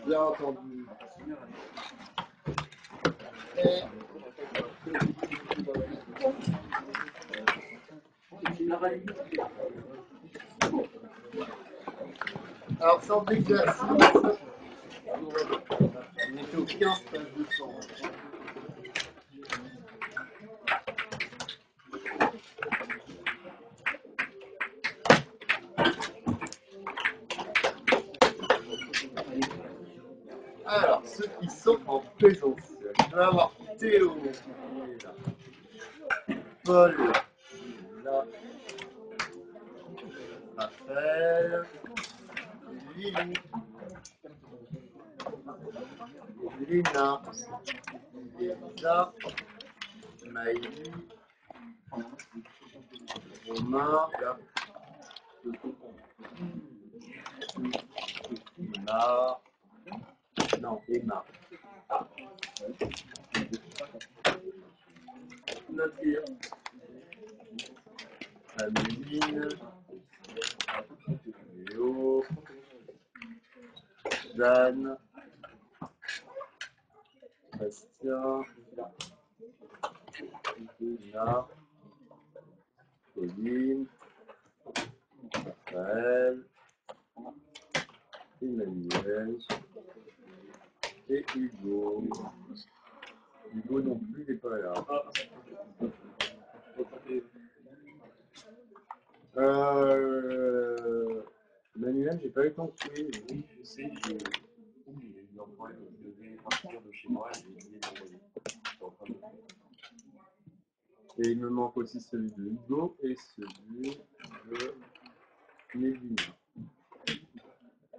Bien entendu. Alors, sans exercice, on était au 15 page 200. Alors, ceux qui sont en présentiel, je vais avoir Théo, Paul, là, Raphaël, Lily, Lina, Elisa, Maïli, Romain, Emma, non, Emma. Nadir, Améline, Léo, Jeanne, Bastien, Lina, Pauline, Raphaël, Emmanuel et Hugo. Hugo non plus, il n'est pas là. Manuel, j'ai pas eu le temps de tuer. Oui, je sais, j'ai oublié l'envoi, je devais partir de chez moi et j'ai oublié d'envoyer. Et il me manque aussi celui de Hugo et celui de Mélina.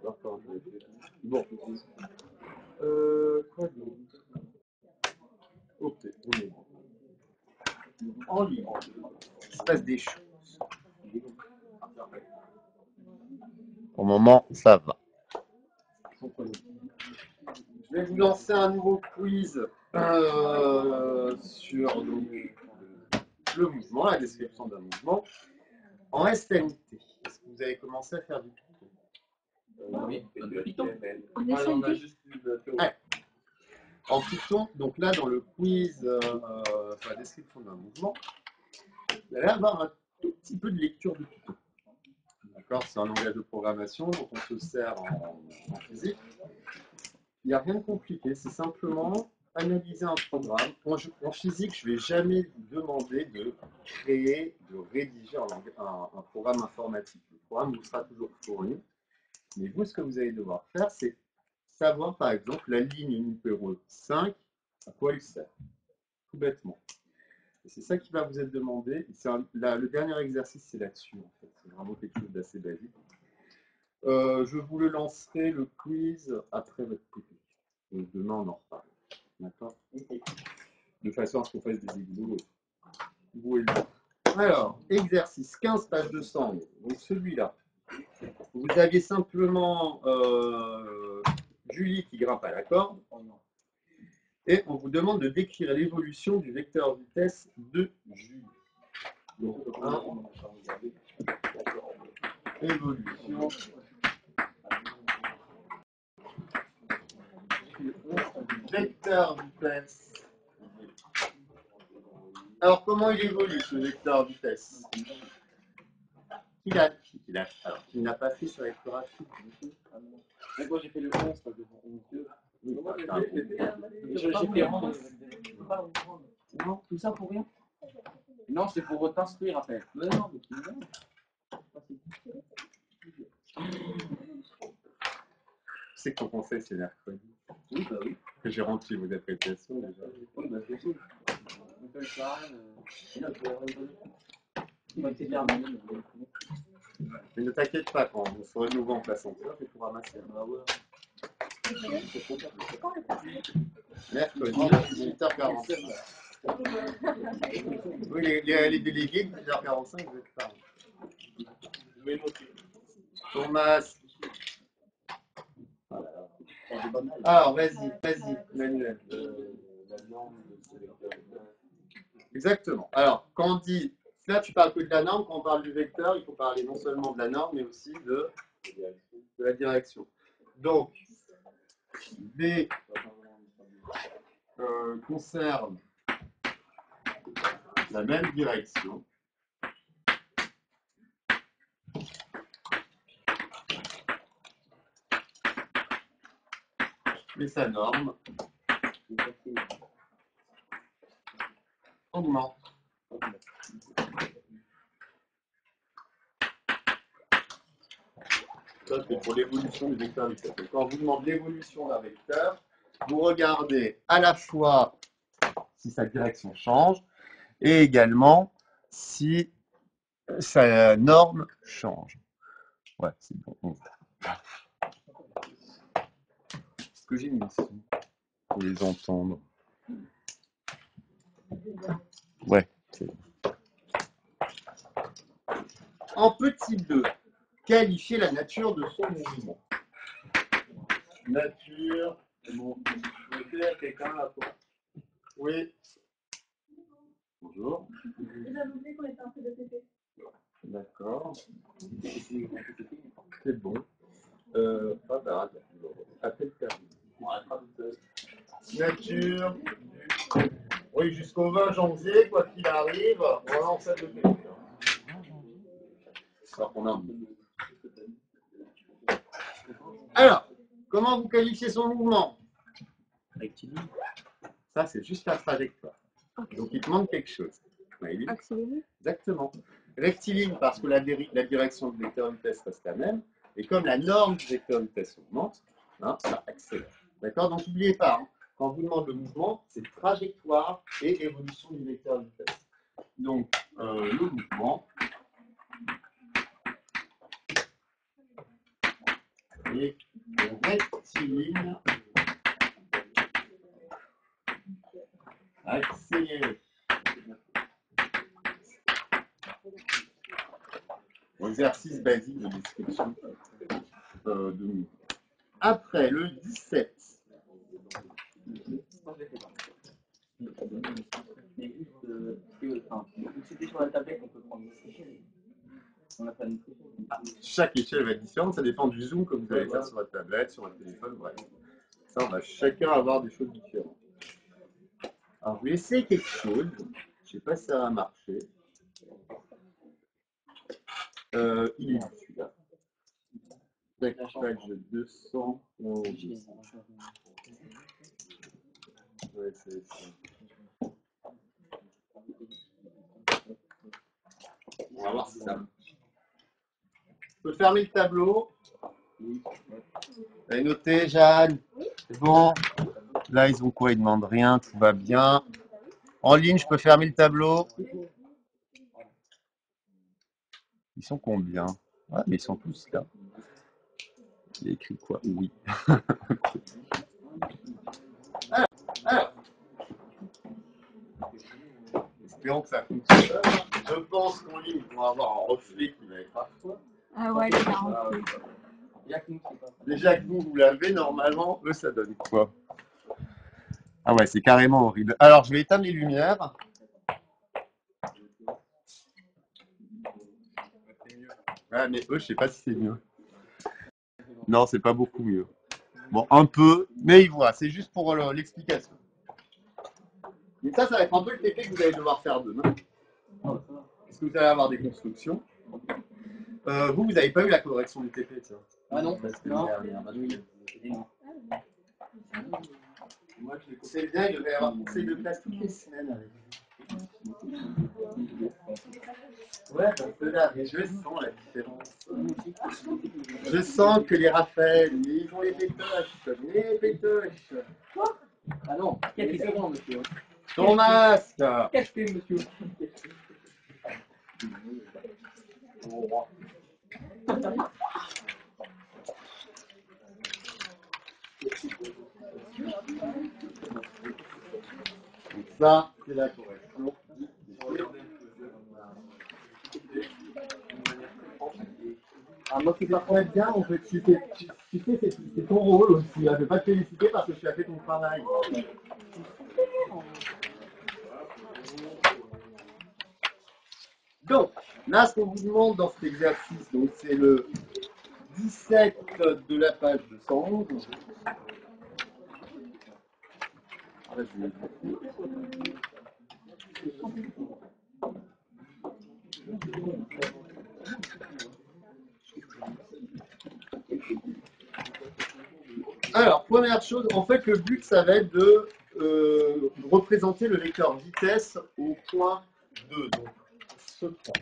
D'accord, je vais faire. Bon. Quoi d'autre? Ok, on est bon. En ligne. Il se passe des choses. Au moment, ça va. Je vais vous lancer un nouveau quiz sur le mouvement, la description d'un mouvement en SMT. Est-ce que vous avez commencé à faire du Python? Oui, de Python. On a juste eu de théorie. Ouais. En Python, donc là dans le quiz sur la description d'un mouvement, vous allez avoir un tout petit peu de lecture de Python. D'accord, c'est un langage de programmation dont on se sert en physique. Il n'y a rien de compliqué, c'est simplement analyser un programme. En physique, je ne vais jamais vous demander de créer, de rédiger un programme informatique. Le programme vous sera toujours fourni. Mais vous, ce que vous allez devoir faire, c'est savoir, par exemple, la ligne numéro 5, à quoi elle sert. Tout bêtement. Et c'est ça qui va vous être demandé. Le dernier exercice, c'est là-dessus, en fait. C'est vraiment quelque chose d'assez basique. Je vous le lancerai, le quiz, après votre TP. Donc demain, on en reparle. D'accord? De façon à ce qu'on fasse des exos. Vous et vous. Alors, exercice 15, page 200. Donc celui-là. Vous aviez simplement Julie qui grimpe à la corde. Et on vous demande de décrire l'évolution du vecteur vitesse de Julie. Donc, évolution vecteur vitesse. Alors, comment il évolue ce vecteur vitesse? Qui n'a pas fait sur l'échographie. Moi j'ai fait le 11, ça devant 11. J'ai fait 11. Non, tout ça pour rien? Non, c'est pour t'instruire après. Mais non, mais tu sais que ton conseil c'est mercredi. Oui, bah oui. Que j'ai rempli vos appréciations déjà. Oui, bah c'est cool. On fait le soir. Il va être terminé. Mais ne t'inquiète pas, quand on sera de nouveau en classe entière, tu pourras ramasser. Mercredi, 18h45. Oui, les délégués, 18h45, vous êtes tard. Thomas. Voilà. Alors, vas-y, Manuel. Exactement. Alors, quand on dit, là tu parles que de la norme, quand on parle du vecteur, il faut parler non seulement de la norme, mais aussi de la direction. Donc, V conserve la même direction. Et sa norme augmente. Ça, c'est pour l'évolution du vecteur vitesse. Donc, quand on vous demande l'évolution d'un vecteur, vous regardez à la fois si sa direction change et également si sa norme change. Ouais, c'est bon. Est-ce que j'ai mis ici pour les entendre? Ouais, c'est bon. En petit 2, qualifier la nature de son mouvement. Nature. Bon, je vais faire quelqu'un là pour. Oui. Bonjour. Vous avez oublié qu'on était un peu de TP. D'accord. C'est bon. Appel perdu. Nature. Oui, jusqu'au 20 janvier, quoi qu'il arrive, on va lancer le TP. Alors, comment vous qualifiez son mouvement? Rectiligne. Ça, c'est juste la trajectoire. Donc, il te manque quelque chose. Accéléré. Exactement. Rectiligne parce que la direction du vecteur vitesse reste la même. Et comme la norme du vecteur vitesse augmente, hein, ça accélère. D'accord? Donc, n'oubliez pas, hein, quand on vous demande le mouvement, c'est trajectoire et évolution du vecteur vitesse. Donc, le mouvement est rectiligne accéléré. Exercice basique de description de mouvement. Après, le 17. C'était sur la tablette, on peut prendre on a pas une Chaque échelle va être différente, ça dépend du zoom que vous allez faire sur votre tablette, sur votre téléphone, bref. Ça, on va chacun avoir des choses différentes. Alors, je vais essayer quelque chose. Je ne sais pas si ça va marcher. Il est celui-là. Page 211. Ouais, c'est ça. On va voir si ça marche. Je peux fermer le tableau. Vous avez noté, Jeanne? C'est bon? Là, ils ont quoi? Ils demandent rien, tout va bien. En ligne, je peux fermer le tableau. Ils sont combien? Ouais, mais ils sont tous là. Il y a écrit quoi? Oui. Alors. Espérons que ça fonctionne. Je pense qu'en ligne, ils vont avoir un reflet qui va être affreux. Ah ouais, il y a un reflet. Déjà que vous l'avez, normalement, eux, ça donne quoi? Ah ouais, c'est carrément horrible. Alors, je vais éteindre les lumières. Ah, mais eux, je sais pas si c'est mieux. Non, c'est pas beaucoup mieux. Bon, un peu, mais ils voient. C'est juste pour l'explication. Mais ça va être un peu le TP que vous allez devoir faire demain. Parce que vous allez avoir des constructions. Vous n'avez pas eu la correction du TP, tiens. Ah non, non. Moi, je les conseille bien, il devrait y avoir conseil de classe toutes les semaines avec vous. Ouais, un peu là, mais je sens la différence. Je sens que les Raphaël, ils ont les pétoches, les pétoches. Ah non, quelques secondes, monsieur. Ton masque. Qu'est-ce que monsieur? Donc ça, c'est la correction. Ah, moi, c'est pas Très bien, mon petit Tu sais, c'est ton rôle aussi. Je ne vais pas te féliciter parce que tu as fait ton travail. Donc, là, ce qu'on vous demande dans cet exercice, donc c'est le 17 de la page 211. Alors, première chose, en fait, le but, ça va être de représenter le vecteur vitesse au point 2, donc ce point.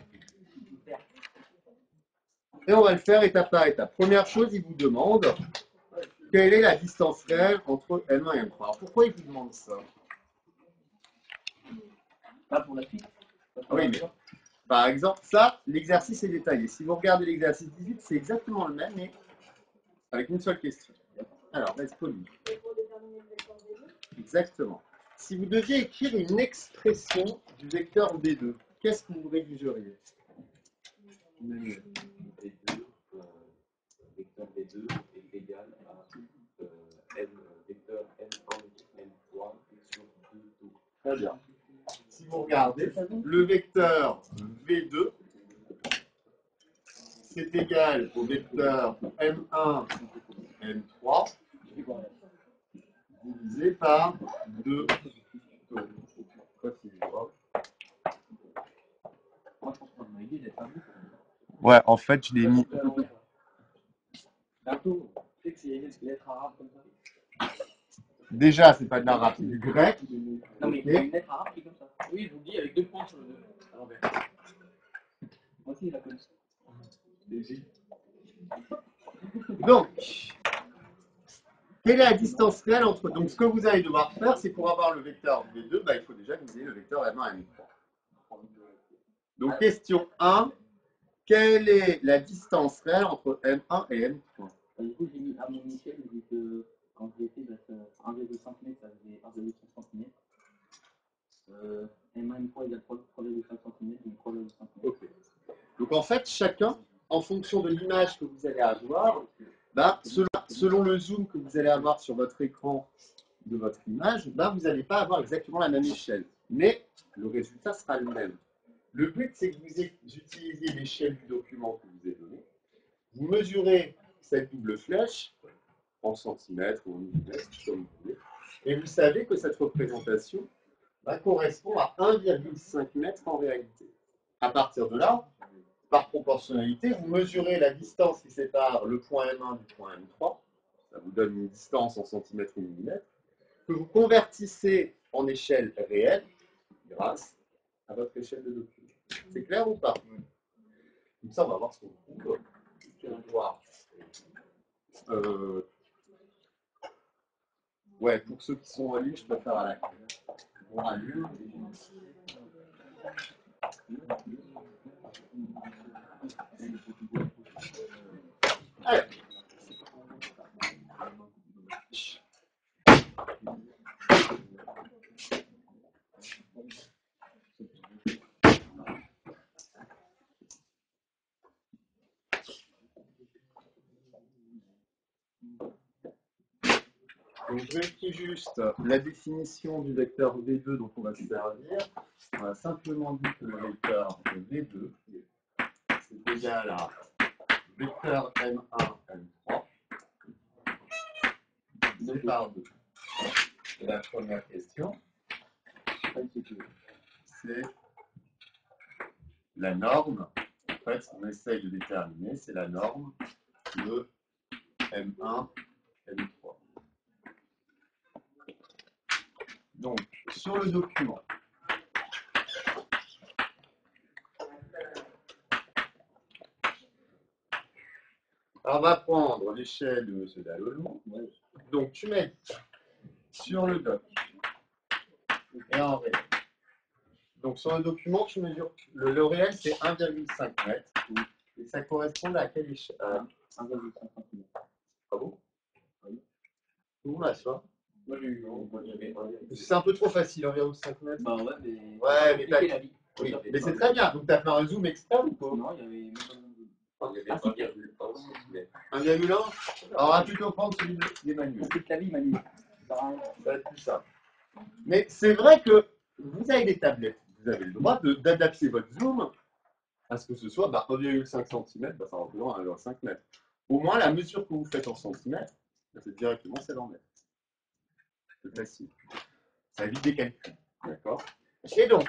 Et on va le faire étape par étape. Première chose, il vous demande quelle est la distance réelle entre M1 et M3. Alors, pourquoi il vous demande ça? Pas pour la suite. Oui, mais par exemple, ça, l'exercice est détaillé. Si vous regardez l'exercice 18, c'est exactement le même, mais avec une seule question. Alors, reste poli. Exactement. Si vous deviez écrire une expression du vecteur V2, qu'est-ce que vous rédigeriez? V2, vecteur V2 est égal à M, vecteur M1, M3 sur 2. Très bien. Si vous regardez, le vecteur V2, c'est égal au vecteur M1, M3, divisé par 2. Ouais, en fait, je l'ai mis. Déjà, c'est pas de l'arabe, c'est du grec. Non, mais il y a une lettre arabe qui est comme ça. Oui, je vous dis, avec 2 points sur le 2. À l'envers. Moi aussi, je la connais. Donc, quelle est la distance réelle entre... Donc, ce que vous allez devoir faire, c'est pour avoir le vecteur V2, bah, il faut déjà que vous ayez le vecteur M1 et M3. Donc, question 1. Quelle est la distance réelle entre M1 et M3? Du coup, j'ai mis à mon échelle, vu que quand je l'ai fait, 1,5 m, ça faisait 1,5 cm. M1 M3 égale 3,5 cm, donc 3,5 m. Ok. Donc, en fait, chacun, en fonction de l'image que vous allez avoir, bah, selon le zoom que vous allez avoir sur votre écran de votre image, bah, vous n'allez pas avoir exactement la même échelle. Mais le résultat sera le même. Le but, c'est que vous utilisiez l'échelle du document que vous ai donné. Vous mesurez cette double flèche en centimètres ou en millimètres, comme vous voulez. Et vous savez que cette représentation va correspondre à 1,5 mètre en réalité. À partir de là, par proportionnalité, vous mesurez la distance qui sépare le point M1 du point M3. Ça vous donne une distance en centimètres ou millimètres, que vous convertissez en échelle réelle grâce à votre échelle de document. C'est clair ou pas? Comme ça, on va voir ce qu'on trouve. On va voir. Ouais, pour ceux qui sont en ligne, je préfère à la clé. On allume. Allez. Donc, je vérifie juste la définition du vecteur V2 dont on va se servir. On a simplement dit que le vecteur V2 c'est égal à vecteur M1, M3 divisé par 2. Et la première question, c'est la norme. En fait, ce qu'on essaye de déterminer, c'est la norme de M1, M3. Donc, sur le document, on va prendre l'échelle de M. Dallolou. Donc, tu mets sur le doc et en réel. Donc, sur le document, tu mesures le réel, c'est 1,5 mètre. Et ça correspond à quelle échelle? 1,5 cm. Ah bon? Où là, ça? Moi, j'ai eu. C'est un peu trop facile, 1,5 mètre. Bah ouais, mais. Ouais, mais t'as. La vie. Oui, mais c'est très bien. Donc, tu as fait un zoom externe ou pas? Non, il y avait même pas de zoom. Il y avait 1,1 cm. 1,1. Alors, on va plutôt prendre celui d'Emmanuel. C'est la vie, Manu. Ça va être plus simple. Mais c'est vrai que vous avez des tablettes. Vous avez le droit d'adapter votre zoom à ce que ce soit 1,5 cm, ça représente 1,5 m. Au moins, la mesure que vous faites en centimètres, c'est directement celle en mètres. C'est facile. Ça évite des calculs. D'accord. Et donc,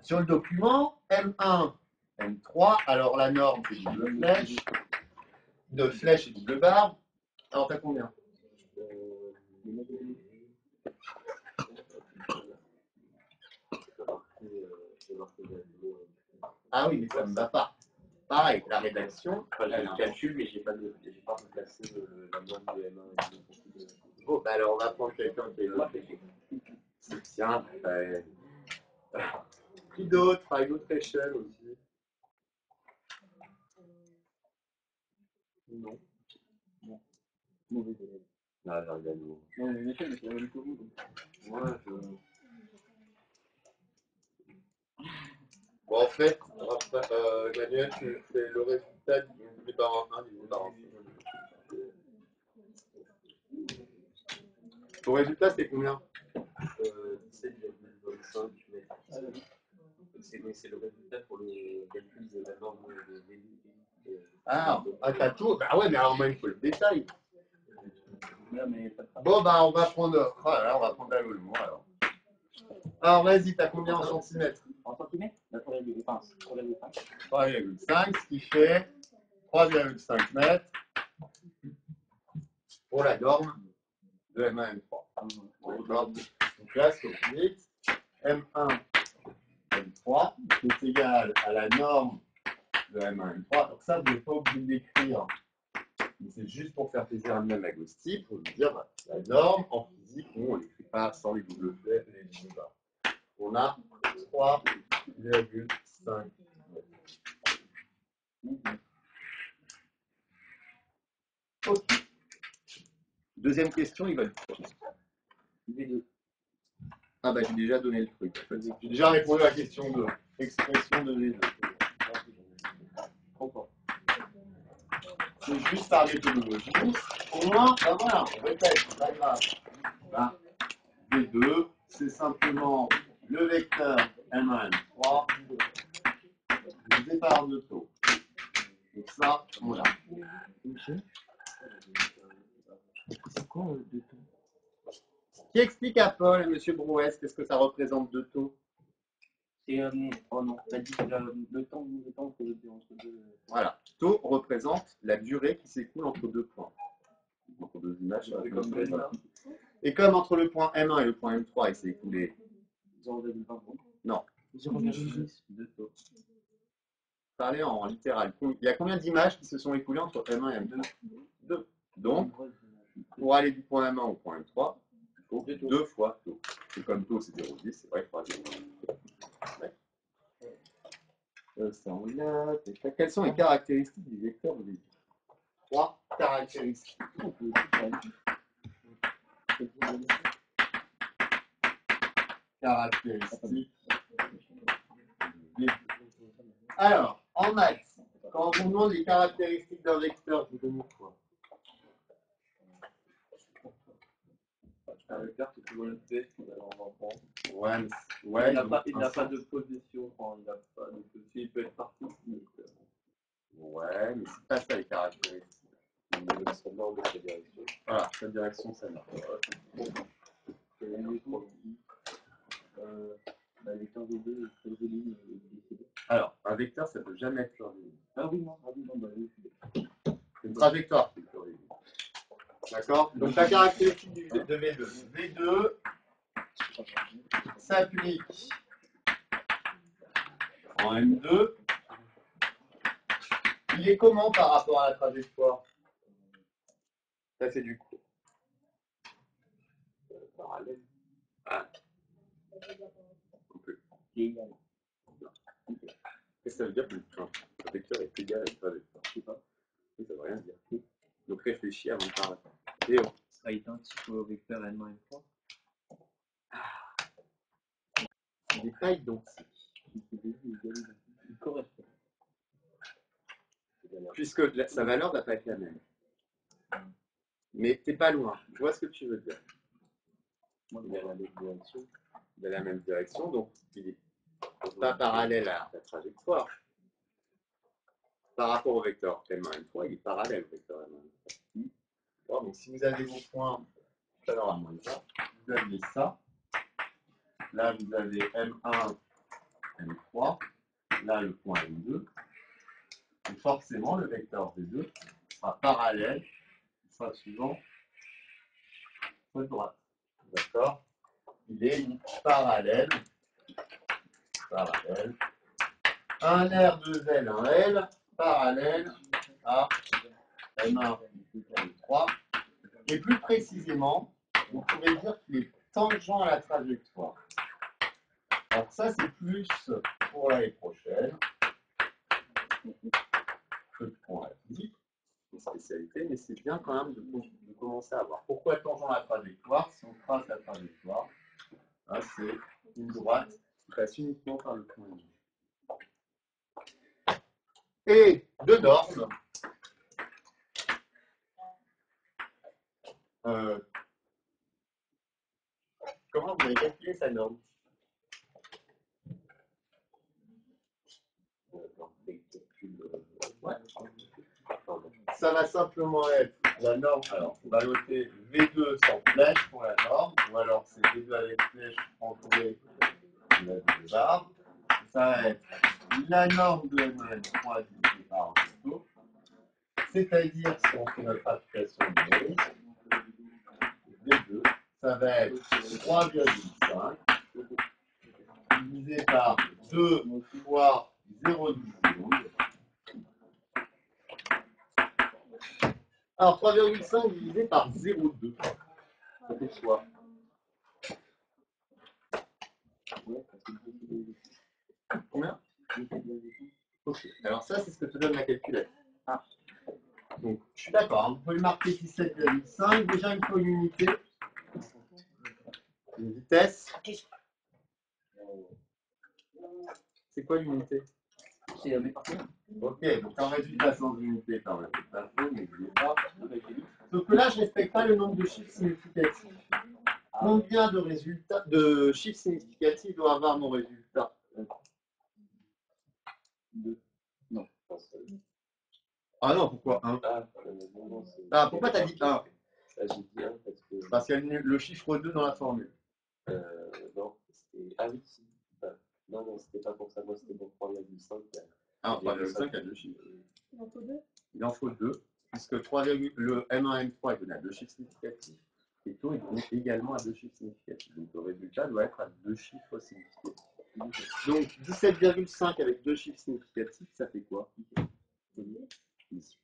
sur le document, M1, M3, alors la norme, c'est double flèche, deux flèches et double barre. Alors, t'as combien? Ah oui, mais ça ne me va pas. Pareil, la rédaction. Enfin, j'ai le calcul, mais j'ai pas remplacé la norme de M1 et de Bon, bah alors on va prendre quelqu'un qui est là. C'est bien. Qui d'autre à une autre échelle aussi? Non. Non. Mauvais élève. Ah, Gargano. Non, mais une échelle, mais c'est la même que vous. Ouais, Bon, en fait, Emmanuel, c'est le résultat divisé par 1 divisé par 1. Ton résultat, c'est combien? 17,25 mètres. C'est le résultat pour le calcul de la norme de Véli. Ah, t'as tout. Bah ouais, mais alors moi, il faut le détail. Mais Bon, bah on va prendre. Oh là là, on va prendre la Lolo, alors. Alors, vas-y, t'as combien en centimètres? en centimètres, 3,5. 3,5, ce qui fait 3,5 mètres pour la norme de M1, M3. Donc là, c'est vite. M1, M3, c'est égal à la norme de M1, M3. Donc ça, vous n'êtes pas obligé de l'écrire. Mais c'est juste pour faire plaisir à Mme Agosti, pour lui dire, bah, la norme, en physique, on ne l'écrit pas sans les double flèches, les double barres. On a 3,5 mètres. Ok. Deuxième question, il va le V2. Ah bah j'ai déjà donné le truc. J'ai déjà répondu à la question de expression de V2. C'est juste par méthodologie. Au moins, bah voilà, on répète, c'est pas grave. Bah, V2, c'est simplement le vecteur M1, M3 divisé par 2 taux. Donc ça, on l'a. C'est quoi 2 taux? Qui explique à Paul et M. Brouès qu'est-ce que ça représente 2 taux? C'est oh non, t'as dit le temps que j'ai entre deux. Voilà. Taux représente la durée qui s'écoule entre deux points. Entre deux images. Et comme entre le point M1 et le point M3, il s'est écoulé 0,20. Non. 0,10 de taux. Parler en littéral. Il y a combien d'images qui se sont écoulées entre M1 et M2? 2. Donc, pour aller du point M1 au point M3, il faut 2 fois taux. Et comme taux c'est 0,10, c'est vrai qu'il faudra 0,10. Ça, on l'a. Quelles sont les caractéristiques du vecteur de Lévy? 3 caractéristiques. Caractéristiques. Alors, en maths, quand on vous demande les caractéristiques d'un vecteur, vous donnez quoi? Un vecteur, c'est toujours une pièce, alors on va prendre. Ouais, il n'a pas de position, il n'a pas de position, il peut être partout. Ouais, mais c'est pas ça les caractéristiques. Son ordre de sa direction. Voilà, sa direction, ça marche. Le vecteur de 2 est résolu. Alors, un vecteur, ça ne peut jamais être curviligne. Ah oui, non, bah oui. C'est une trajectoire qui est curviligne. D'accord? Donc la caractéristique de V2. V2 s'applique en M2. Il est comment par rapport à la trajectoire? Ça, c'est du court. Parallèle. Ah. Un peu. Égal. Qu'est-ce que ça veut dire que le vecteur est égal à une trajectoire? Je sais pas. Ça ne veut rien dire. Donc réfléchis avant de parler. Léo. Sera identique au vecteur N-3. Des tailles identiques. Il correspond. puisque sa valeur ne va pas être la même. Mais tu n'es pas loin. Je vois ce que tu veux dire. Il est dans la même direction, donc il n'est pas parallèle à la trajectoire. Par rapport au vecteur M1, M3, il est parallèle au vecteur M1, M3. Donc si vous avez vos points, normalement ça, vous aviez ça. Là, vous avez M1, M3. Là, le point M2. Et forcément, le vecteur V2 sera parallèle, il sera suivant votre droite. D'accord? Il est parallèle. Un R, 2L, un L, parallèle à M1, M3. Et plus précisément, vous pouvez dire qu'il est tangent à la trajectoire. Alors ça, c'est plus pour l'année prochaine que pour la physique, une spécialité, mais c'est bien quand même de commencer à voir. Pourquoi tangent à la trajectoire? Si on trace la trajectoire, là, c'est une droite qui passe uniquement par le point M. Et de normes, comment vous avez calculé sa norme? Ouais. Ça va simplement être la norme. Alors, on va noter V2 sans flèche pour la norme, ou alors c'est V2 avec flèche entourée de barres. Ça va être la norme de M1 divisée par V2, c'est-à-dire si on fait notre application numérique, V2, ça va être 3,5 divisé par 2 fois 0,12 secondes. Alors 3,5 divisé par 0,2, ça fait quoi? Combien? Ok, alors ça c'est ce que te donne la calculette. Ah. Donc je suis d'accord, hein. Vous pouvez marquer 17,5, déjà il faut une unité, une vitesse. C'est quoi l'unité? C'est le mètre par seconde. Ok, donc un résultat sans unité par mètre par seconde, n'oubliez pas. Sauf que là je ne respecte pas le nombre de chiffres significatifs. Combien de chiffres significatifs doit avoir mon résultat? 2. Non. Ah non, pourquoi 1? Ah, pourquoi tu as dit 1? J'ai dit 1 parce qu'il y a le chiffre 2 dans la formule. Non, c'était. Ah oui, si. Non, c'était pas pour ça. Moi, c'était pour 3,5. Ah, 3,5 a 2 chiffres. Il en faut 2? Il en faut 2, puisque le M1, M3 est donné à 2 chiffres significatifs. Et taux est donné également à 2 chiffres significatifs. Donc le résultat doit être à 2 chiffres significatifs. Donc 17,5 avec 2 chiffres significatifs, ça fait quoi? 10.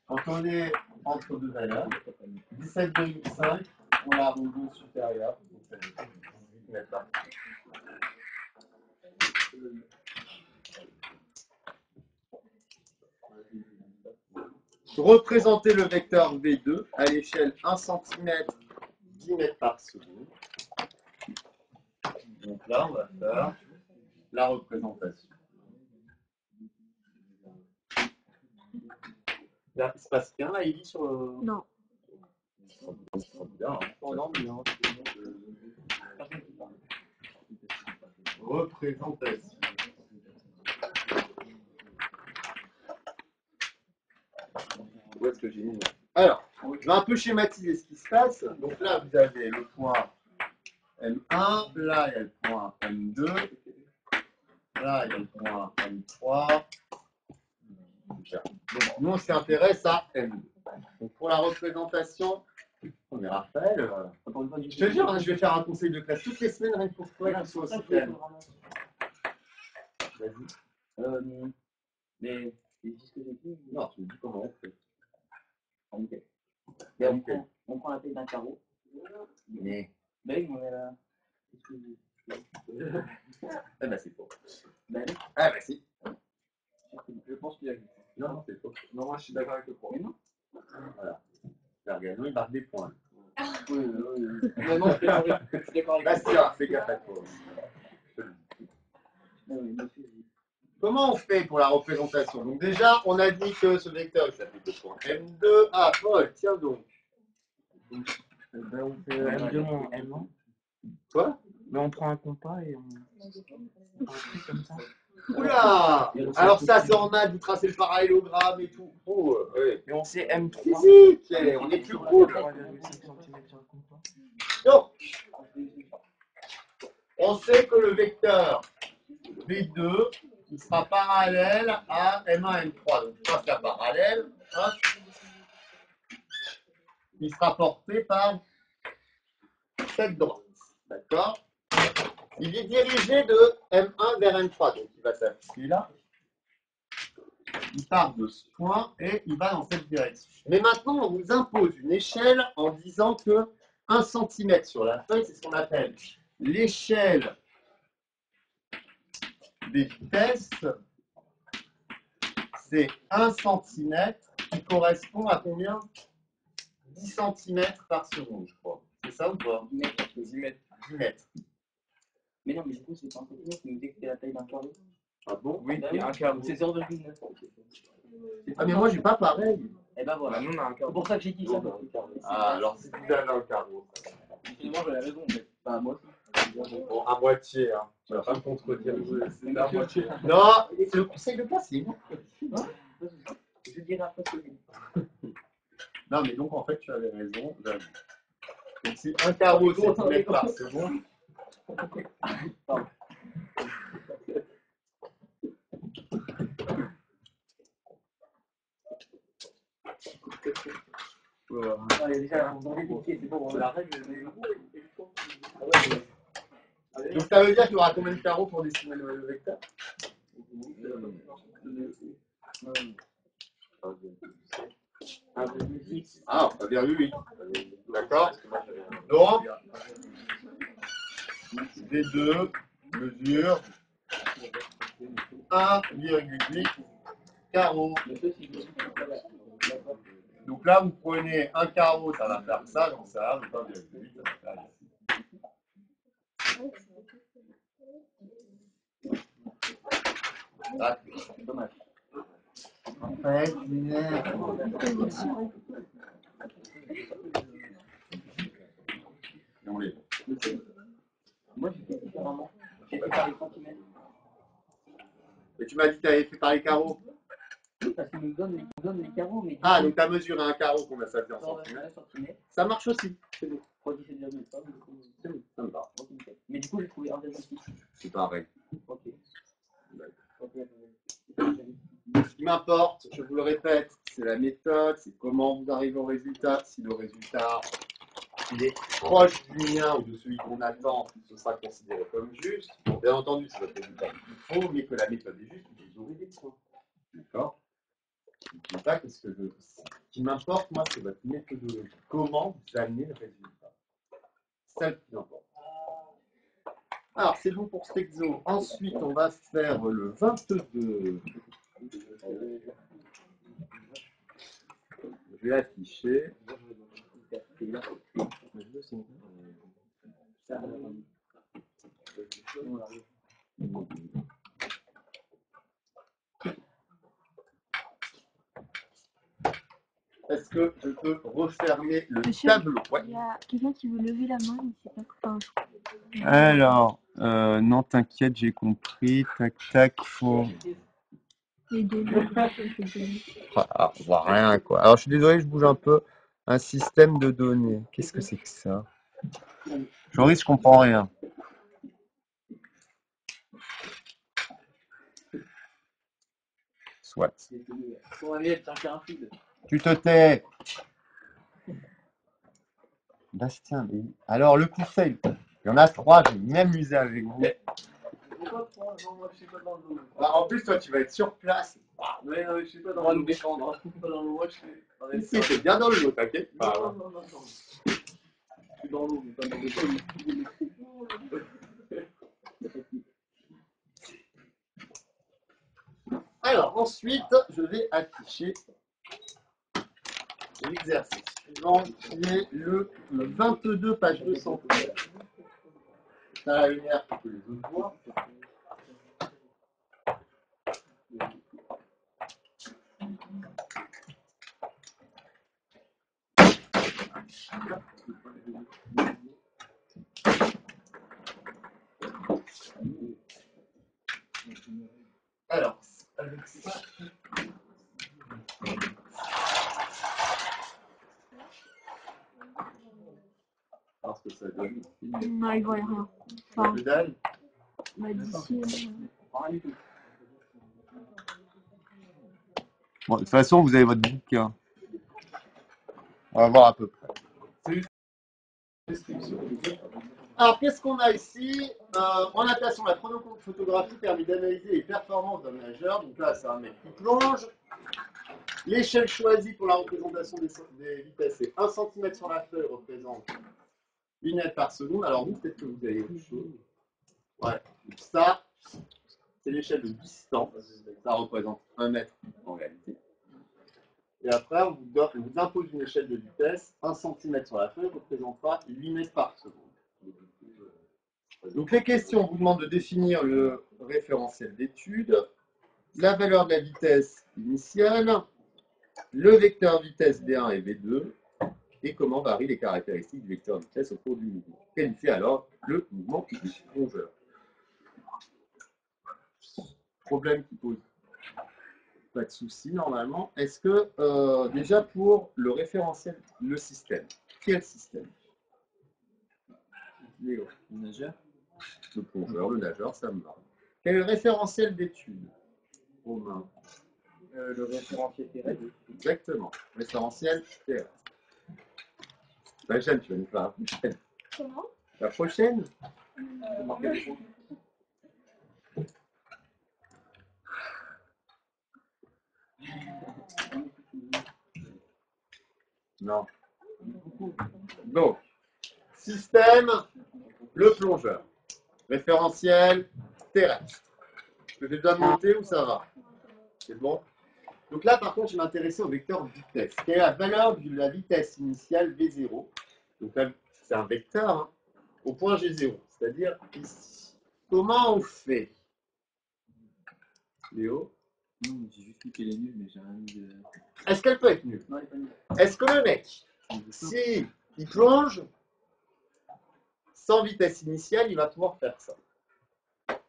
Quand on est entre deux valeurs, 17,5, on l'a au bout supérieur. Donc ça fait 18 mètres par seconde. Représenter le vecteur V2 à l'échelle 1 cm 10 mètres par seconde. Donc là, on va faire la représentation. Là, il se passe rien, là, il dit sur le... Non. Bien, hein. Représentation. Où est-ce que j'ai mis? Alors, je vais un peu schématiser ce qui se passe. Donc là, vous avez le point M1, là, il y a le point M2, là, il y a le point M3. Donc, nous, on s'intéresse à M2. Donc, pour la représentation, on est Raphaël. Je te jure, hein, je vais faire un conseil de classe toutes les semaines, rien que pour toi, qu'il soit aussi calme. Vas-y. Mais, c'est ce que j'ai dit? Non, tu me dis comment on fait. Okay. On prend la tête d'un carreau. Mais. Ben oui, on est là. Eh ben c'est faux. Ben oui. Ah ben si. Je pense qu'il y a. Non, c'est faux. Non, moi je suis d'accord avec le pro. Mais non. Voilà. Gargano, il marque des points. Oui. Non, je suis d'accord avec Bastien, fais gaffe à toi. Oui, monsieur. comment on fait pour la représentation? Donc déjà, on a dit que ce vecteur, il s'appelle le point M2. Ah, Paul, tiens donc. Ben, on fait M2 moins M1. Quoi? Ben, on prend un compas et on fait un truc comme ça. Oula! Alors ça, c'est en maths, vous tracez le parallélogramme et tout. Oh, ouais. Et on sait M3. Physique! On est plus cool. 3,5 cm sur le compas. Donc, on sait que le vecteur V2, il sera parallèle à M1, M3. Donc, je trace la parallèle. Hop. Il sera porté par cette droite. D'accord? Il est dirigé de M1 vers M3. Donc, il va s'appuyer là. Il part de ce point et il va dans cette direction. Mais maintenant, on vous impose une échelle en disant que 1 cm sur la feuille, c'est ce qu'on appelle l'échelle des vitesses. C'est 1 cm qui correspond à combien? 10 cm par seconde, je crois. C'est ça ou pas? 10 mètres. 10 mètres. Mais non, mais du coup, c'est pas un centimètre qui nous dit que c'est la taille d'un carré. Ah bon? Oui, il y a un carré. C'est 0,9. Ah, mais moi, j'ai pas pareil. Et ben voilà. Nous, on a un carreau. C'est pour ça que j'ai dit ça. Ah, alors si vous avez un carreau. Finalement, j'avais raison, mais pas moi aussi. Bon, à moitié, hein. Tu vas pas me contredire. C'est à moitié. Non, c'est le conseil de classe, c'est bon. Je dirais après ce que j'ai dit. Non, mais donc en fait, tu avais raison. J'avoue. Donc c'est un carreau centimètre par seconde. Pardon. Donc ça veut dire qu'il y aura combien de carreaux pour dessiner le vecteur? Ah, 1,8. D'accord. Donc, V2 mesure 1,8 carreaux. Donc là, vous prenez un carreau, ça va faire ça, donc ça, donc 1,8, ça va faire ici. Ah, c'est dommage. En fait, Moi, j'ai fait différemment. J'ai fait par les centimètres. Et tu m'as dit que tu avais fait par les carreaux. Oui, parce qu'ils nous donnent les carreaux. Mais ah, donc tu as mesuré un carreau, combien ça fait en centimètres? Ça marche aussi. C'est bon. 17,3, c'est bon. Ça me va. Mais du coup, j'ai trouvé 1,6. C'est pareil. Ok. Ce qui m'importe, je vous le répète, c'est la méthode, c'est comment vous arrivez au résultat. Si le résultat il est proche du mien ou de celui qu'on attend, ce sera considéré comme juste. Bon, bien entendu, c'est votre résultat qu'il faut, mais que la méthode est juste, vous aurez des points. D'accord? C'est ça que ce qui m'importe, moi, c'est votre méthodologie. Comment vous amenez le résultat. C'est ça le plus important. Alors, c'est bon pour cet exo. Ensuite, on va faire le 22. Je vais l'afficher. Est-ce que je peux refermer le tableau? Ouais. Il y a quelqu'un qui veut lever la main, il sait pas. Alors, non, t'inquiète, j'ai compris. Tac, tac, faut. Les deux. Ah, on voit rien, quoi. Alors, je suis désolé, je bouge un peu. Un système de données. Qu'est-ce que c'est que ça? Joris, je comprends rien. Soit. Tu te tais. Bastien, mais... alors le conseil, il y en a 3, je vais m'amuser avec vous. Bah, en plus, toi, tu vas être sur place. Ouais, je suis pas dans le défendre. Je suis pas dans le watch. Si, c'est bien dans le lot, t'inquiète pas. Non. Je suis dans l'eau, mais pas dans le Alors, ensuite, je vais afficher l'exercice suivant, qui est le 22, page 200. Ça a la lumière pour que les autres voient. Alors, avec ça. Parce que ça donne. Non, il voit rien. Enfin, Que dalle. bah, d'ici. Bon, de toute façon, vous avez votre bouquin. On va voir à peu près. Alors, qu'est-ce qu'on a ici? En natation, la chronophotographie permet d'analyser les performances d'un nageur. Donc là, c'est un mec qui plonge. L'échelle choisie pour la représentation des vitesses, c'est 1 cm sur la feuille représente 1 mètre par seconde. Alors vous, peut-être que vous avez autre chose. Ouais, donc ça, c'est l'échelle de distance. Ça représente 1 mètre en réalité. Et après, on vous impose une échelle de vitesse. 1 cm sur la feuille représentera 8 mètres par seconde. Donc les questions vous demandent de définir le référentiel d'étude, la valeur de la vitesse initiale, le vecteur vitesse V1 et V2, et comment varient les caractéristiques du vecteur vitesse au cours du mouvement. Qualifiez alors le mouvement du plongeur. Problème qui pose pas de souci normalement. Est-ce que déjà pour le référentiel, le système, quel système? Léo. Le nageur. Le plongeur, le nageur, ça me va. Quel est le référentiel d'étude? Romain. Le référentiel terrestre. Exactement. Référentiel terrestre. Jeanne, tu vas nous faire la prochaine. Comment? La prochaine? Non. Donc, système, le plongeur. Référentiel terrestre. Est-ce que j'ai besoin de monter ou ça va? C'est bon? Donc là, par contre, je vais m'intéresser au vecteur vitesse. Quelle est la valeur de la vitesse initiale V0? Donc là, c'est un vecteur hein, au point G0, c'est-à-dire ici. Comment on fait? Léo? Non, j'ai juste dit qu'elle est nulle, mais j'ai rien mis de. Est-ce qu'elle peut être nulle? Non, elle est pas nulle. Est-ce que le mec, si il plonge sans vitesse initiale, il va pouvoir faire ça?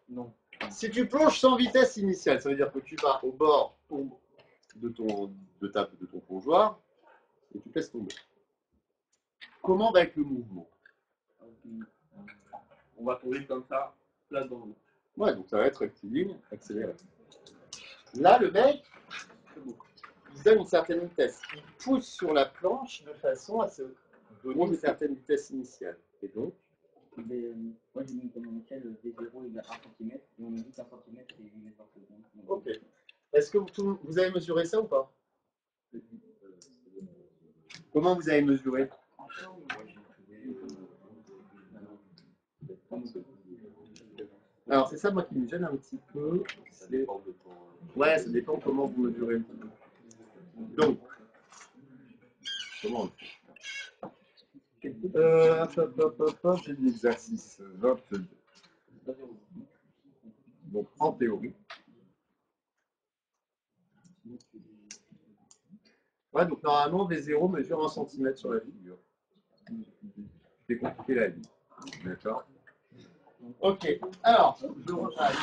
Non. Si tu plonges sans vitesse initiale, ça veut dire que tu vas au bord de ton plongeoir et tu te laisses tomber. Comment va être le mouvement? On va tomber comme ça, place dans l'eau. Ouais, donc ça va être rectiligne, accéléré. Là, le mec, il donne une certaine vitesse. Il pousse sur la planche de façon à se donner une certaine vitesse initiale. Et donc, moi j'ai mis comme initiale V0 il a 1 cm et on me dit qu'un cm c'est 8 mètres par seconde. ok. Est-ce que vous avez mesuré ça ou pas? Comment vous avez mesuré? Alors c'est ça moi qui me gêne un petit peu. Ouais, ça dépend comment vous mesurez. Donc, comment on fait? J'ai l'exercice 22. Donc en théorie. Ouais, donc normalement V0 mesure 1 cm sur la figure. C'est compliqué la vie. D'accord. Ok, alors, je repasse.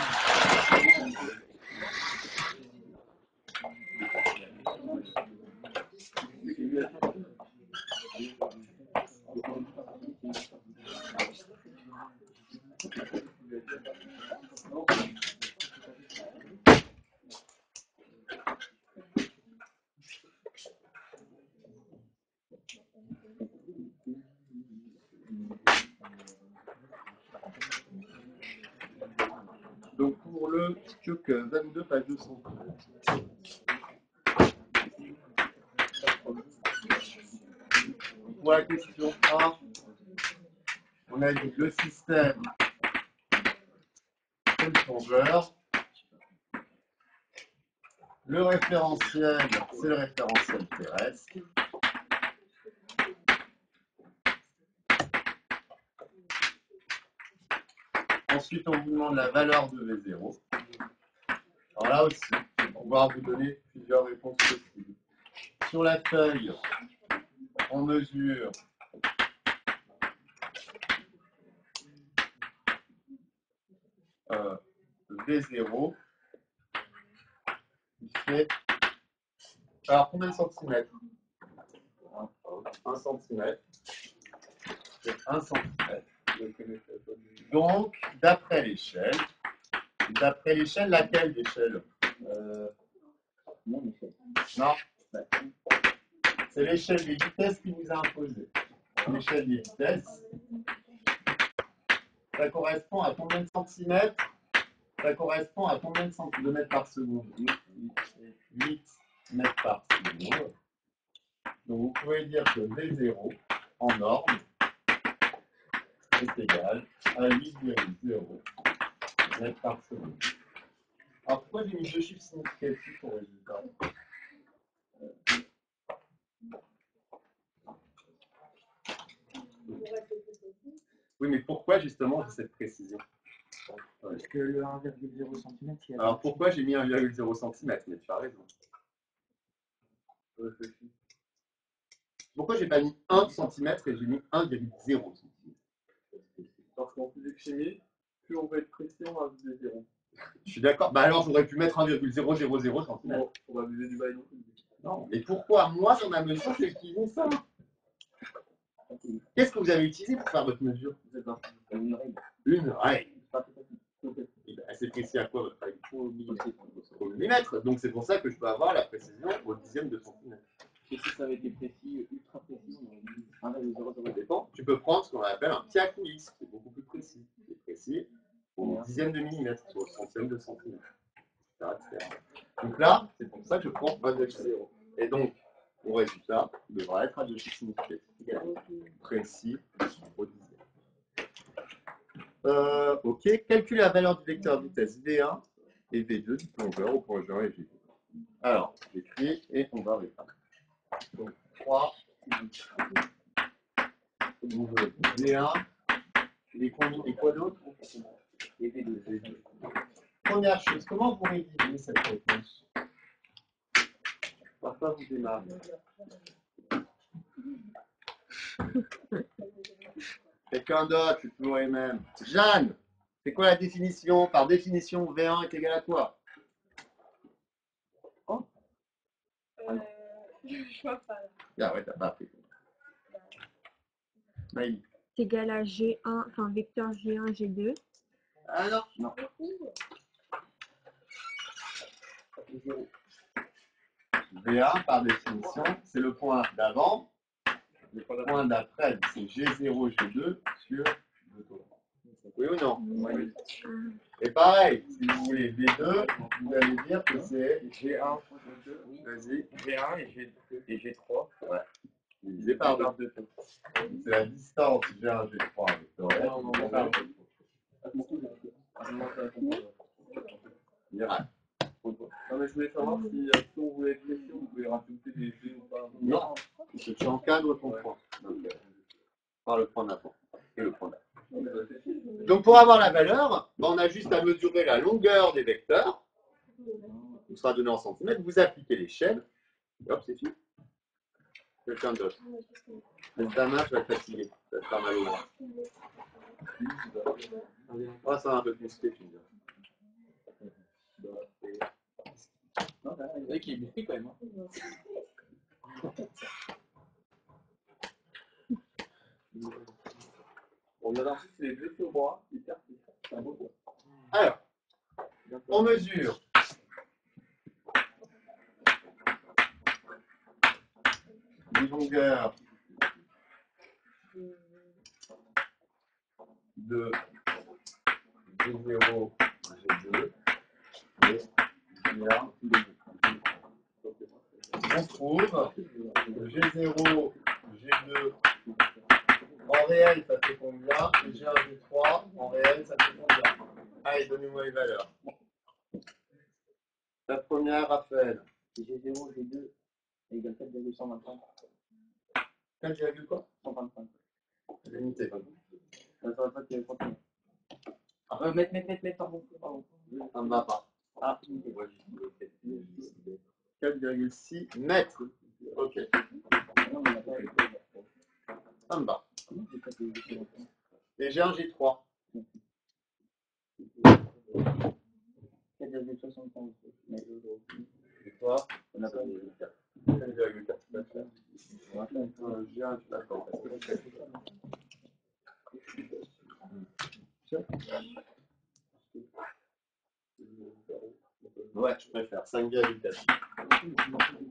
Donc pour le TUC 22, page 213. Pour la question A, on a dit le système, c'est le plongeur. Le référentiel, c'est le référentiel terrestre. Ensuite, on vous demande la valeur de V0. Alors là aussi, je vais pouvoir vous donner plusieurs réponses possibles. Sur la feuille, on mesure V0, il fait. Alors, combien de centimètres? 1 centimètre. C'est 1 centimètre. Donc, d'après l'échelle, laquelle d'échelle? Non. C'est l'échelle des vitesses qui vous a imposé. L'échelle des vitesses, ça correspond à combien de centimètres? Ça correspond à combien de mètres par seconde? 8 mètres par seconde. Donc vous pouvez dire que V0 en norme est égal à 8,0 mètres par seconde. Alors pourquoi j'ai mis deux chiffres significatifs au résultat? Oui, mais pourquoi justement j'ai cette précision? Parce que le 1,0 cm, il y a. Alors pourquoi j'ai mis 1,0 cm? Mais tu as raison. Pourquoi j'ai pas mis 1 cm et j'ai mis 1,0 cm? Parce qu'en physique chimie, plus on va être précis, on va viser 0. Je suis d'accord. Bah alors j'aurais pu mettre 1,000 cm. Non, on va viser du bail non plus. Non, mais pourquoi? Moi, dans ma mesure, j'ai utilisé ça. Qu'est-ce que vous avez utilisé pour faire votre mesure? Une règle. Une règle. C'est précis à quoi votre règle? Au millimètre. Donc c'est pour ça que je peux avoir la précision au dixième de centimètre. Et si ça avait été précis, ultra précis, on aurait dit 1,00. Ça dépend. Tu peux prendre ce qu'on appelle un piac ou X, qui est beaucoup plus précis. C'est précis au dixième de millimètre, au centième de centimètre. Etc. Donc là, c'est pour ça que je prends 1,0. Et donc, mon résultat devra être à deux chiffres significatifs. Précis au dixième. Ok, calculez la valeur du vecteur vitesse V1 et V2 du plongeur au plongeur et G2. Alors, j'écris et on va répondre. Donc, 3, V1, et quoi d'autre? Et V2. Première chose, comment vous rédigez cette réponse? Par quoi vous démarrez? Quelqu'un d'autre, c'est toujours les mêmes. Jeanne, c'est quoi la définition? Par définition, V1 est égal à quoi? Je vois pas. Ah ouais, t'as pas appris. Maïli. C'est égal à G1, enfin vecteur G1, G2. Ah non. Non. V1, par définition, c'est le point d'avant. Le point d'après, c'est G0, G2 sur le taux. Oui ou non? Oui. Et pareil, si vous voulez V2, vous allez dire que c'est G1, G2, vas-y, G1 et G3. Ouais. Divisé par 2. C'est la distance G1, G3 vectorielle. Non, mais je voulais savoir si on voulait être précis, on pouvait rajouter des G ou pas. Non, parce que tu encadres ton point. Donc, par le point d'avant et le point d'après. Donc pour avoir la valeur, on a juste à mesurer la longueur des vecteurs. Il sera donné en centimètres. Vous appliquez l'échelle. Hop, c'est fini. Quelqu'un d'autre. Mais ta main, tu vas te fatiguer. Ça va te faire mal au bras. Oh, ça va un peu plus que tu me dis. C'est vrai qu'il est musclé quand même. On vient d'ensuite, c'est les blessés au bras, hyper. C'est un beau point. Alors, on mesure les longueurs de G0, G2 et G1, G2. On trouve que G0, G2 en réel ça fait combien et G1, G3 en réel ça fait combien? Allez, donnez-moi les valeurs. La première, Raphaël. G0, G2 égale 4,125. 4, quoi? 125. L'unité. Ça va pas qu'il y ait 30 minutes. Pardon. Ça ne va pas. Ah, 4,6 mètres. Ok. Ça me va. Et j'ai un G3. 5,75. Mais Et toi, on a pas de 5,4. J'ai un d'accord. Ouais, je préfère 5,4.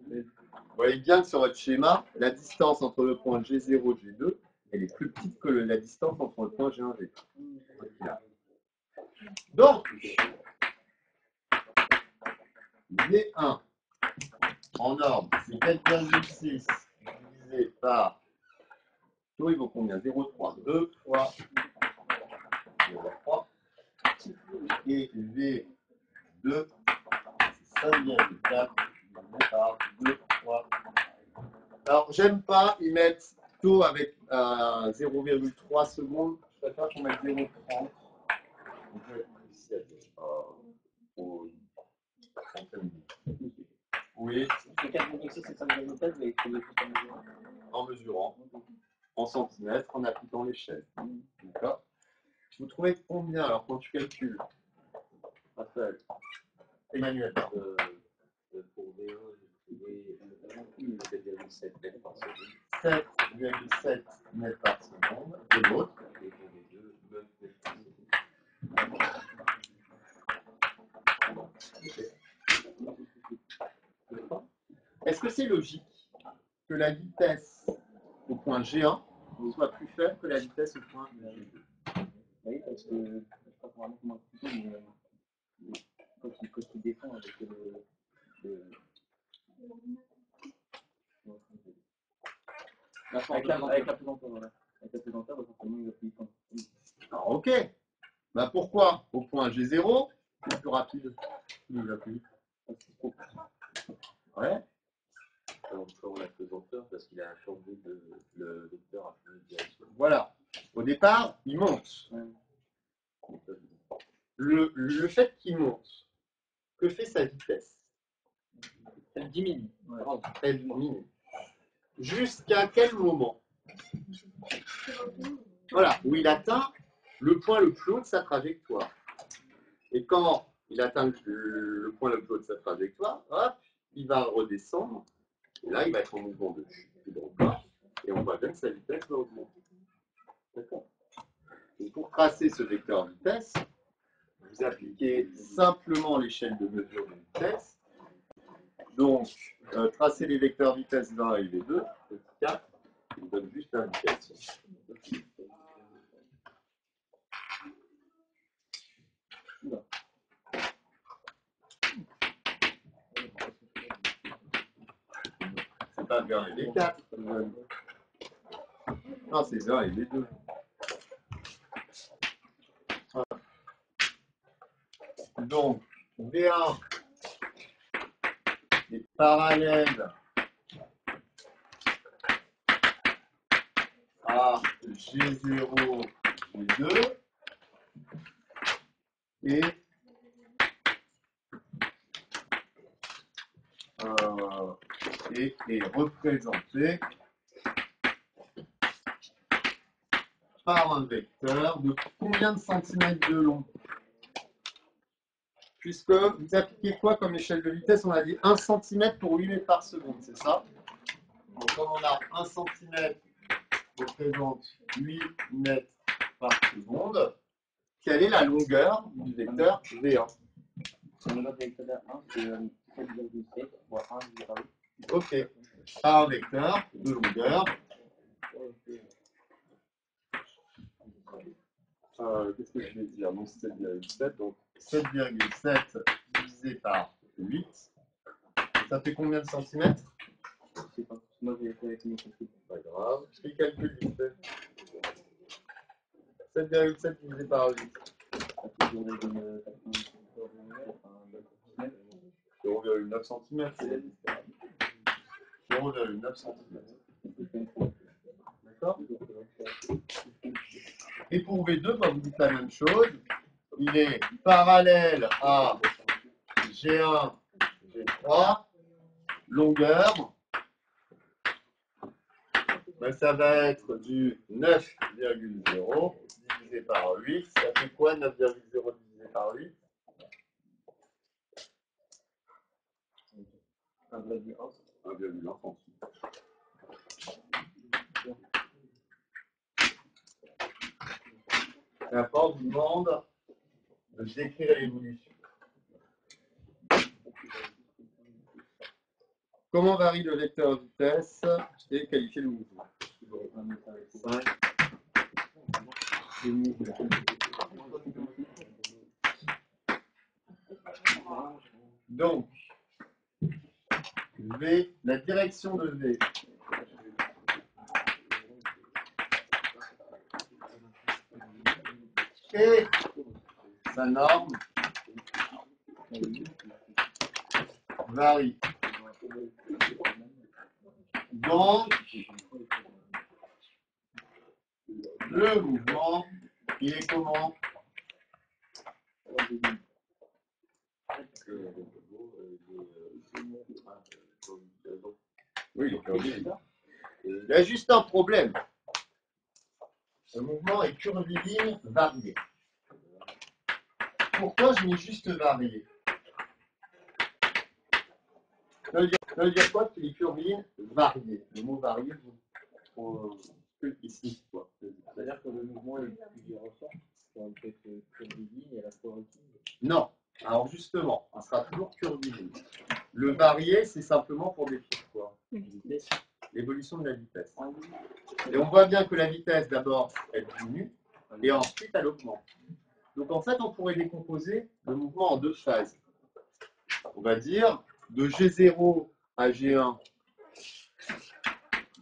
Vous voyez bien que sur votre schéma, la distance entre le point G0 et G2, elle est plus petite que la distance entre le point G1 et G2. Donc, V1 en ordre, c'est 4,6 divisé par, taux, il vaut combien? 0,3. 2 fois 0,3. Et V2, c'est 5,4 divisé par 2 fois. Alors, j'aime pas y mettre taux avec 0,3 secondes. Je préfère qu'on mette 0,30. On peut être ici au centaine. Oui. Le 4,6 c'est 5,7, mais il faut le faire En mesurant, en centimètres, en appliquant l'échelle. D'accord. Vous trouvez combien alors quand tu calcules? Raphaël. Emmanuel. Pour V1, j'ai trouvé 7,7 mètres par seconde. 7,7 mètres par seconde. Et l'autre? Et pour V2, 9 mètres par seconde. Est-ce que c'est logique que la vitesse au point G1 soit plus faible que la vitesse au point G2? Oui, parce que je ne sais pas vraiment comment expliquer, mais quand il défend avec avec la pesanteur, voilà. Avec la pesanteur, forcément, il va plus vite. Alors, ok. Bah pourquoi au point G0, c'est plus rapide? Il va plus vite. Ouais. Alors, on la pesanteur parce qu'il a changé le vecteur a changé de direction. Voilà. Au départ, il monte. Le fait qu'il monte, que fait sa vitesse? Elle diminue. Ouais. Elle diminue. Jusqu'à quel moment? Voilà, où il atteint le point le plus haut de sa trajectoire. Et quand il atteint le point le plus haut de sa trajectoire, hop, il va redescendre. Et là, il va être en mouvement de chute. Et on voit bien que sa vitesse va augmenter. D'accord. Et pour tracer ce vecteur vitesse, vous appliquez simplement l'échelle de mesure de vitesse. Donc, tracer les vecteurs vitesse 20 et V2, petit 4, vous donne juste l'indication. C'est pas V1 et V4. Non, c'est V1 et V2. Donc, V1 est parallèle à G0, G2 et est représenté par un vecteur de combien de centimètres de long? Puisque vous appliquez quoi comme échelle de vitesse? On a dit 1 cm pour 8 mètres par seconde, c'est ça? Donc comme on a 1 cm représente 8 mètres par seconde, quelle est la longueur du vecteur V1? On a le vecteur 1, c'est 7,7 fois 1 divisé par 8. Ok. Un vecteur de longueur. Qu'est-ce que je vais dire? Donc 7,7. Donc 7,7 divisé par 8. Ça fait combien de centimètres? Je sais pas. Moi, j'ai fait avec mes calculs. Pas grave. Je fais le calcul vite fait. 7,7 divisé par 8. Ça fait 0,9 cm, c'est la différence. 0,9 cm. D'accord? Et pour V2, bah, vous dites la même chose. Il est parallèle à G1, G3, longueur. Ben, ça va être du 9,0 divisé par 8. Ça fait quoi 9,0 divisé par 8? 1,1. 1,1 cm. Et après, on vous demande de décrire l'évolution. Comment varie le vecteur vitesse et qualifier le mouvement? 5. Le mouvement. Donc, V, la direction de V. Et sa norme varie. Donc, le mouvement, il est comment? Oui, il est curviligne. Il y a juste un problème. Le mouvement est curviligne varié. Pourquoi je mets juste varié? Ça veut dire quoi qu'il est curviligne varié? Le mot varié, il signifie quoi? C'est-à-dire que le mouvement est plusieurs ressorts. On peut être curviligne et à la fois rectiligne. Non. Alors justement, on sera toujours curviligne. Le varié, c'est simplement pour décrire quoi? L'évolution de la vitesse. Et on voit bien que la vitesse, d'abord, elle diminue, et ensuite, elle augmente. Donc en fait, on pourrait décomposer le mouvement en deux phases. On va dire de G0 à G1,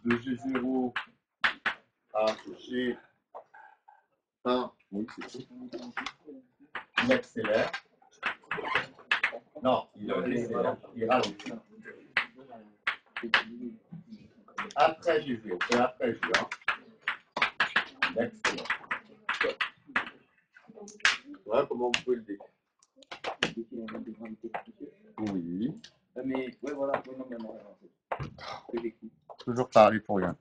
de G0 à G1, oui, c'est tout. Il accélère. Non, il accélère, il ralentit. Après G0 et après G1, il accélère. Voilà comment vous pouvez le décrire. Oui. Mais ouais, voilà. Non. Toujours parler pour rien.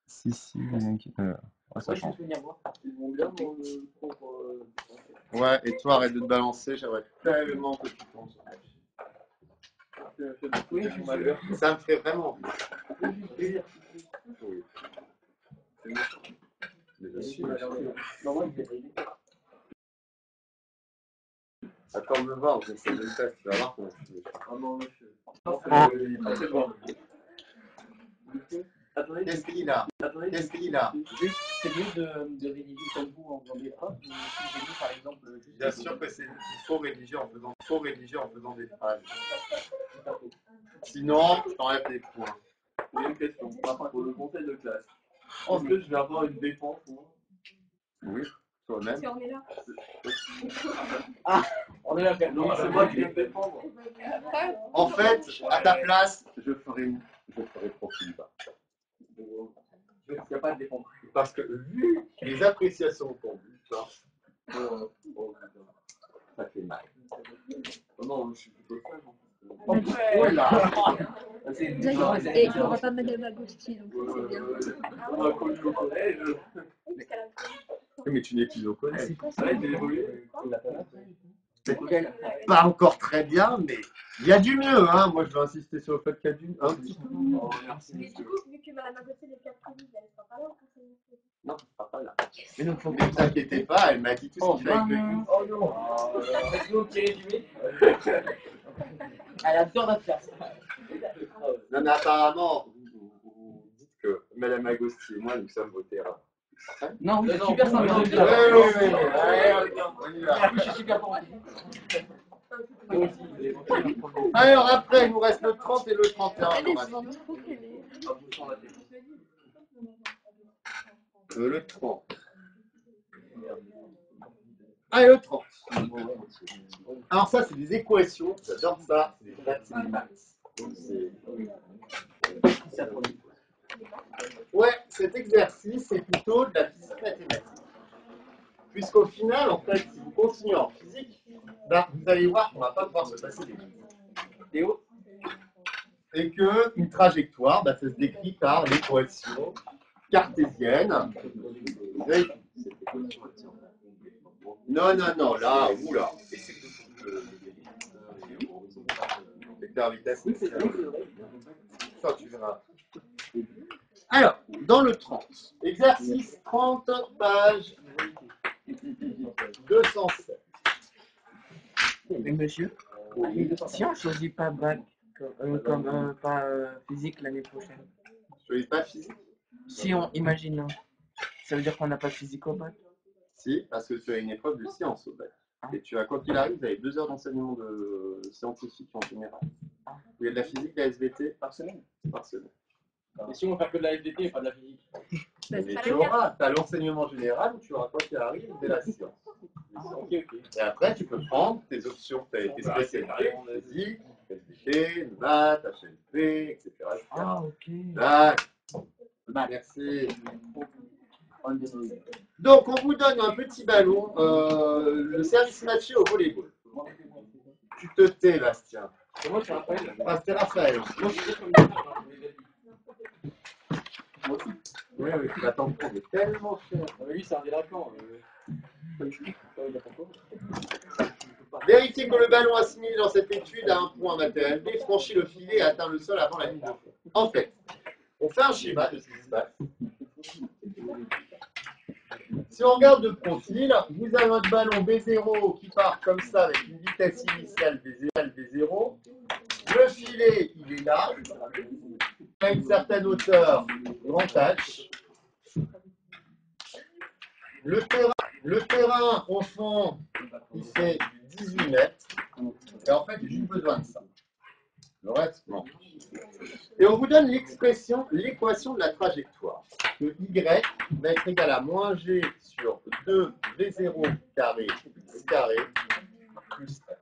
Si, ouais, ça change. Ils vont bien dans le cours. Ouais, et toi, arrête de te balancer, j'aimerais tellement que tu penses. Oui, Ça me ferait vraiment plaisir. Oui. Bien sûr. Attends de me voir, j'essaie de le faire, tu vas voir comment je fais. Ah non, monsieur. C'est bon. Attendez. Qu'est-ce qu'il a? Qu'est-ce qu'il a? Juste, c'est mieux de rédiger comme vous en faisant des phrases, ou si j'ai mis par exemple. Bien sûr que c'est il faut rédiger en faisant des phrases. Sinon, je t'enlève des points. J'ai une question. Pour le conseil de classe. Est-ce que je vais avoir une défense moi? Oui, toi-même. Si on est là. On est là, Non, c'est moi qui vais me défendre. En fait, à ta place, je ferai profil bas. Il n'y a pas de défense. Parce que vu les appréciations qu'on dit, ça fait mal. Non, je suis plutôt sage. Oh là! Et il n'y aura pas Madame Agostini, donc c'est bien. On a connu au collège. Mais tu n'es plus au collège. Ça va être évolué. Pas encore très bien, mais il y a du mieux. Hein. Moi, je vais insister sur le fait qu'il y a du un petit peu. Oh, merci. Mais du coup, vu que Madame Agostini est 4 minutes, elle ne sera pas là au conseil. Non, ce sera pas là. Mais ne vous inquiétez pas, elle m'a dit tout ce qu'il fallait que je dise. Oh non. C'est nous qui résumé. Elle adore notre classe. Non, mais apparemment, vous dites que Madame Agosti et moi, nous sommes votés à. Non, vous êtes super sympa. Oui. Je suis super content. Alors après, il nous reste le 30 et le 31. Le 30. Ah, et le 30. Alors ça, c'est des équations. J'adore ça. C'est des maths. Ouais, cet exercice, c'est plutôt de la physique mathématique. Puisqu'au final, en fait, si vous continuez en physique, ben, vous allez voir qu'on ne va pas pouvoir se passer des vidéos. Et qu'une trajectoire, ben, ça se décrit par l'équation cartésienne. Non, là, oula. vecteur vitesse initiale. Ça, tu verras. Alors, dans le 30, exercice 30, page 207. Mais monsieur, si on ne choisit pas bac pas physique l'année prochaine, Je ne pas physique? si on imagine, hein, ça veut dire qu'on n'a pas de physique au bac? Si, parce que tu as une épreuve de sciences au bac. Et tu as, quoi qu'il arrive, vous avez 2 heures d'enseignement de scientifique en général. Il y a de la physique, de la SVT Par semaine. par semaine. Et si on va faire que de la FDT et pas de la physique? Mais tu auras, as l'enseignement général où tu auras, quoi qu'il arrive, de la science. Ok. Et après, tu peux prendre tes options, tes spécialités, physique, SVT, maths, HLP, etc. Ah, ok. Là, merci. Donc, on vous donne un petit ballon, le service matché au volleyball. Tu te tais, Bastien. Moi, c'est Raphaël. Ah, c'était Raphaël. Moi, je suis comme Oui, la tampon est tellement cher. lui, c'est un délinquant. Vérifiez que le ballon assimilé dans cette étude à un point matériel B franchit le filet et atteint le sol avant la ligne de fond. En fait, on fait un schéma de ce qui se passe. Si on regarde de profil, vous avez votre ballon B0 qui part comme ça avec une vitesse initiale V0. Le filet, il est là, à une certaine hauteur, grand H. Le terrain, au fond, il fait 18 mètres. Et en fait, j'ai juste besoin de ça. Le reste, non. Et on vous donne l'équation de la trajectoire. Que Y va être égal à moins G sur 2V0 carré x carré plus R.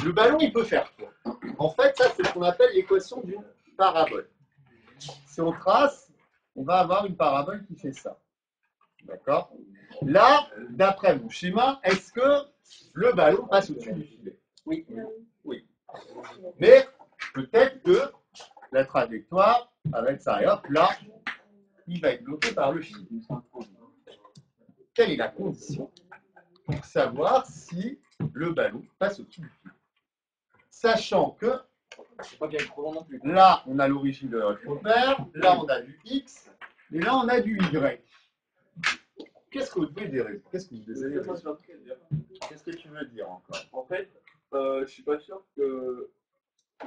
Le ballon, il peut faire quoi? En fait, ça, c'est ce qu'on appelle l'équation d'une parabole. Si on trace, on va avoir une parabole qui fait ça. D'accord? Là, d'après mon schéma, est-ce que le ballon passe au-dessus du filet? Oui. Oui. Mais peut-être que la trajectoire, avec ça, et hop, là, il va être bloqué par le filet. Quelle est la condition pour savoir si le ballon passe au-dessus du filet? Sachant que là, on a l'origine de notre repère, là, on a du X, et là, on a du Y. Qu'est-ce que vous devez dire? Qu'est-ce que vous désirez dire? Qu'est-ce que tu veux dire encore? En fait, je suis pas sûr que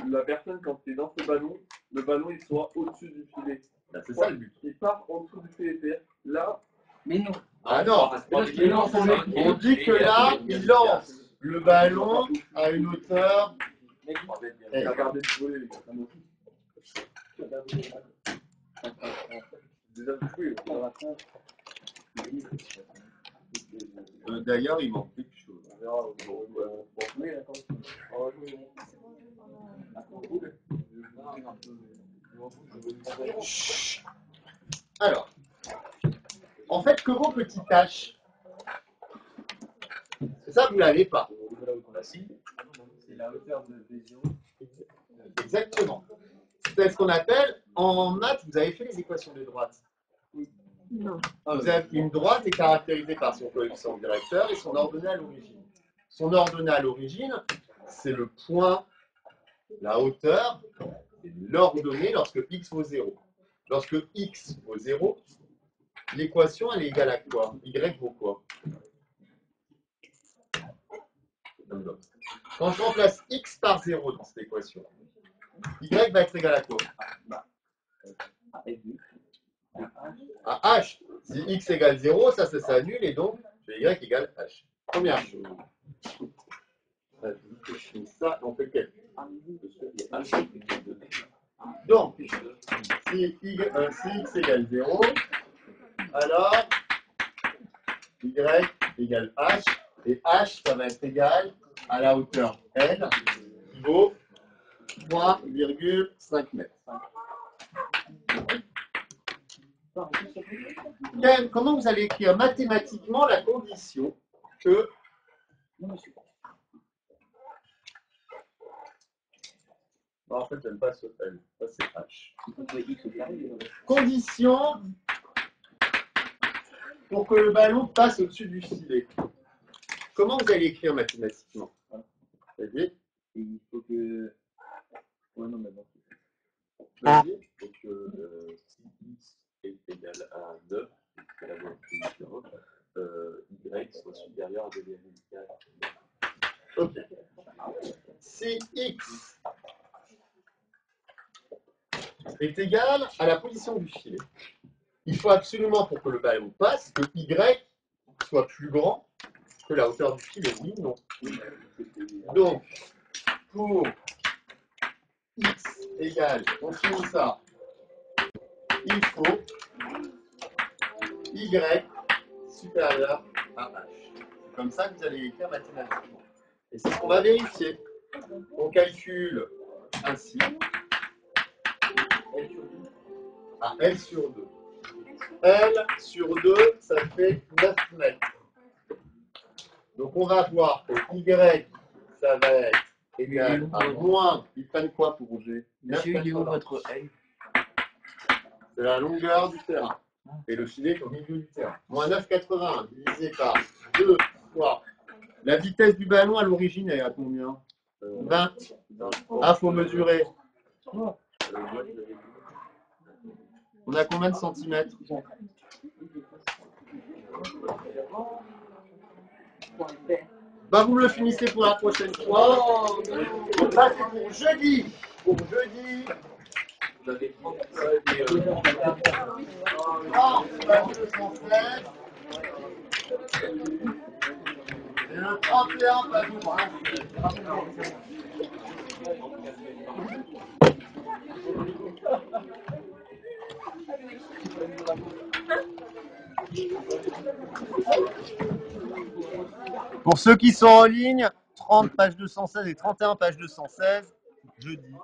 la personne, quand tu es dans ce ballon, le ballon il soit au-dessus du filet. Ben, c'est ça le but. Il part en dessous du filet. Là. Mais non. Ah non, on dit que là, il lance le ballon à une hauteur. Regardez le volet, les gars. Déjà joué. D'ailleurs, il manque quelque chose. On verra. Oui, d'accord. On va jouer. Alors, en fait, que vos petites tâches, ça, vous ne l'avez pas. C'est la hauteur de V0. Exactement. C'est ce qu'on appelle, en maths, vous avez fait les équations de droite. Non. Vous avez une droite est caractérisée par son coefficient directeur et son ordonnée à l'origine. Son ordonnée à l'origine, c'est le point, la hauteur, l'ordonnée lorsque x vaut 0. Lorsque x vaut 0, l'équation, elle est égale à quoi? Y vaut quoi? Quand je remplace x par 0 dans cette équation, y va être égal à quoi? À h. Si x égale 0, ça s'annule et donc j'ai y égale h. Première chose. Ça, on fait le calcul. Donc, si x égale 0, alors y égale h, et h, ça va être égal à la hauteur L, qui vaut 3,5 mètres. Comment vous allez écrire mathématiquement la condition que en fait, j'aime pas ce L, ça c'est H. Condition pour que le ballon passe au-dessus du filet. Comment vous allez écrire mathématiquement? C'est-à-dire, Et il faut que... Ouais, non, mais bon. Vas-y. Donc, si x est égal à 9, c'est la volonté du terrain, y soit supérieur à 2,4. Ok. Si x est égal à la position du filet, il faut absolument, pour que le ballon passe, que y soit plus grand que la hauteur du filet. Oui, non. Donc, pour x égale, on finit ça, il faut y supérieur à h. C'est comme ça que vous allez l'écrire mathématiquement. Et c'est ce qu'on va vérifier. On calcule ainsi à L sur 2. L sur 2, ça fait 9 mètres. Donc on va voir que y, ça va être égal à moins, ils prennent quoi pour G? Monsieur, il est où votre L? C'est la longueur du terrain. Et le filet est au milieu du terrain. Moins 9,81 divisé par 2 fois. La vitesse du ballon à l'origine, elle est à combien? 20. Ah, faut mesurer. On a combien de centimètres? Bah, vous me le finissez pour la prochaine fois. Donc ça, c'est pour jeudi. Pour jeudi. Vous avez 30 page 216. Et le 31, page 216. Pour ceux qui sont en ligne, 30 page 216 et 31 page 216, jeudi.